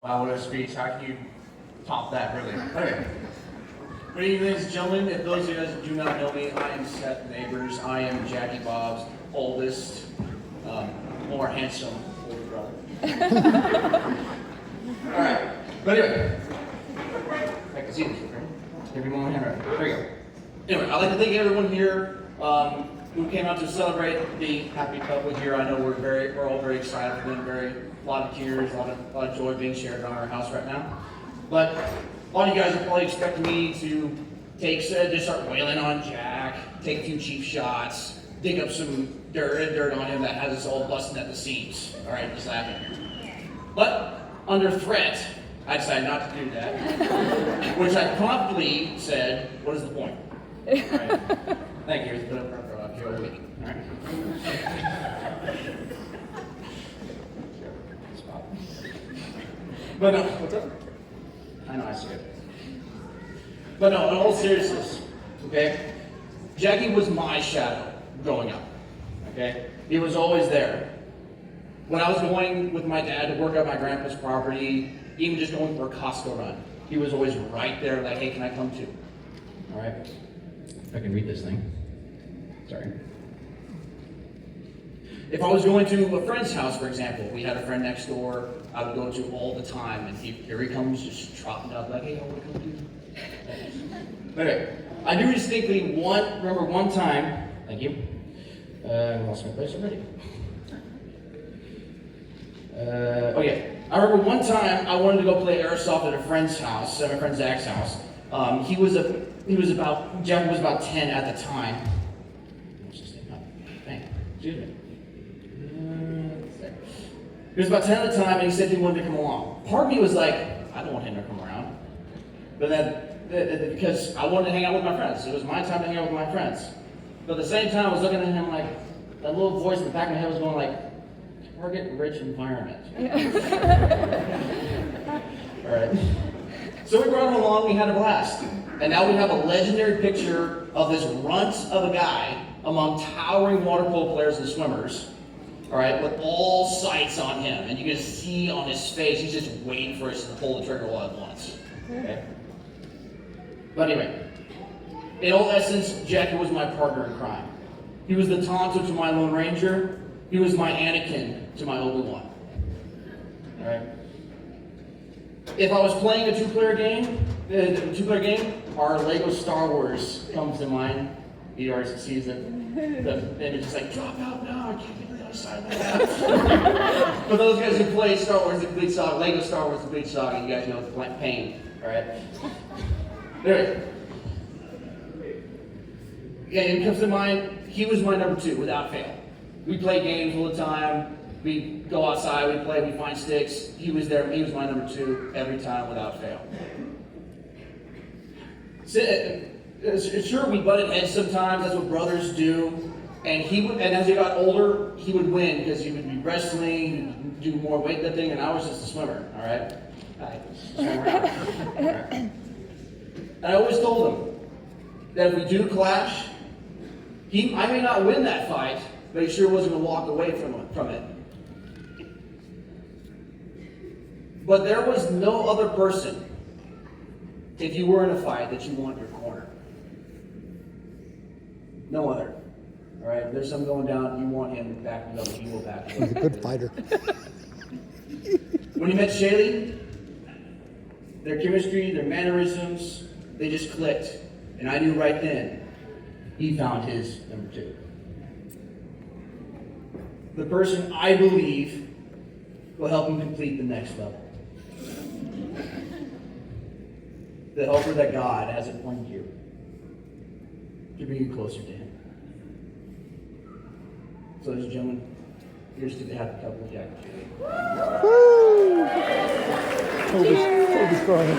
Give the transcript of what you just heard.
What a speech. How can you top that, really? Okay. Good evening, ladies and gentlemen. If those of you guys do not know me, I am Seth Nabors. I am Jackie Bob's oldest, more handsome older brother. All right. But anyway, I can see this, okay? Give me one hand right. There we go. Anyway, I'd like to thank everyone here who came out to celebrate the happy couple here. I know we're all very excited for them. A lot of tears, a lot of joy being shared in our house right now. But a lot of you guys are probably expecting me to just start wailing on Jack, take a few cheap shots, dig up some dirt on him that has us all busting at the seams. All right, just laughing. But under threat, I decided not to do that, which I promptly said, "What is the point?" All right. Thank you. It's been up for here all week. All right. But no, what's up? I know I see it. But no, in all seriousness, okay? Jackie was my shadow growing up, okay? He was always there. When I was going with my dad to work at my grandpa's property, even just going for a Costco run, he was always right there, like, "Hey, can I come too?" All right? If I can read this thing. Sorry. If I was going to a friend's house, for example, we had a friend next door I would go to all the time, and here he comes just trotting up like, "Hey, I want to come to." Okay, I do distinctly remember one time, thank you, I lost my place already. I remember one time I wanted to go play airsoft at a friend's house, at my friend Zach's house. Jack was about 10 at the time. Excuse me. He was about 10 at the time, and he said he wanted to come along. Part of me was like, I don't want him to come around. But then, because I wanted to hang out with my friends. It was my time to hang out with my friends. But at the same time, I was looking at him like, that little voice in the back of my head was going like, target-rich environment. All right. So we brought him along, we had a blast. And now we have a legendary picture of this runt of a guy among towering water polo players and swimmers. All right, with all sights on him, and you can see on his face, he's just waiting for us to pull the trigger all at once. Okay. But anyway, in all essence, Jackie was my partner in crime. He was the Tonto to my Lone Ranger. He was my Anakin to my Obi-Wan. All right. If I was playing a two-player game, our Lego Star Wars comes to mind. He already sees it. The image is like, drop out now, I can't get to the other side of that. For those guys who play Star Wars The Complete Saga, Lego Star Wars The Complete Saga, you guys know the pain, all right? Anyway. Yeah, it comes to mind, he was my number 2, without fail. We play games all the time, we go outside, we play, we find sticks. He was there, he was my number 2 every time, without fail. Sure, we butted heads sometimes. That's what brothers do. And as he got older, he would win because he would be wrestling, he would do more weightlifting, and I was just a swimmer. All right, I swam around. All right. And I always told him that if we do clash, I may not win that fight, but he sure wasn't going to walk away from it. But there was no other person, if you were in a fight, that you want in your corner. No other. All right? If there's something going down, you want him backing up, he will back you up. He's a good fighter. When he met Shaylee, their chemistry, their mannerisms, they just clicked. And I knew right then, he found his number 2. The person I believe will help him complete the next level. The helper that God has appointed you to bring you closer to Him. So, ladies and gentlemen, here's to the happy couple of Jack and Shaylee. Woo! Toby's crying.